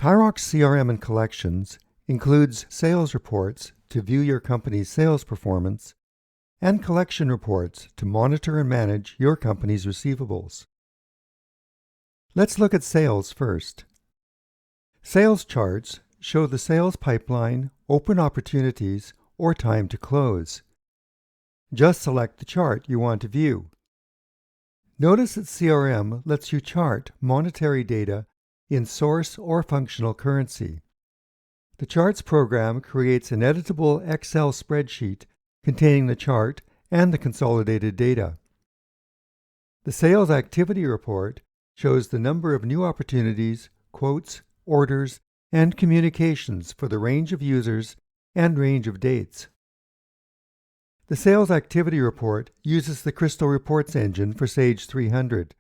TaiRox CRM and Collections includes sales reports to view your company's sales performance and collection reports to monitor and manage your company's receivables. Let's look at sales first. Sales charts show the sales pipeline, open opportunities, or time to close. Just select the chart you want to view. Notice that CRM lets you chart monetary data in source or functional currency. The Charts program creates an editable Excel spreadsheet containing the chart and the consolidated data. The Sales Activity Report shows the number of new opportunities, quotes, orders, and communications for the range of users and range of dates. The Sales Activity Report uses the Crystal Reports engine for Sage 300,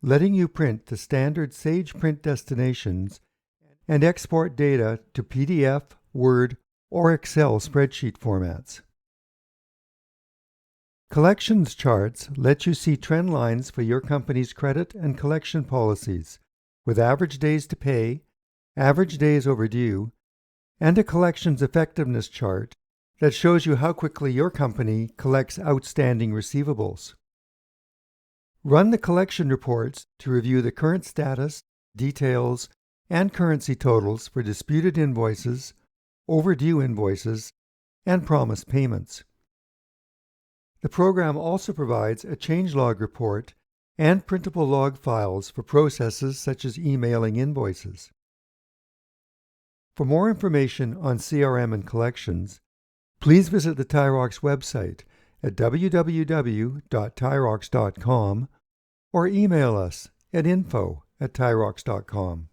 letting you print to standard Sage print destinations and export data to PDF, Word, or Excel spreadsheet formats. Collections charts let you see trend lines for your company's credit and collection policies, with average days to pay, average days overdue, and a collections effectiveness chart that shows you how quickly your company collects outstanding receivables. Run the collection reports to review the current status, details, and currency totals for disputed invoices, overdue invoices, and promised payments. The program also provides a changelog report and printable log files for processes such as emailing invoices. For more information on CRM and collections, please visit the TaiRox website at www.tairox.com or email us at info@tairox.com.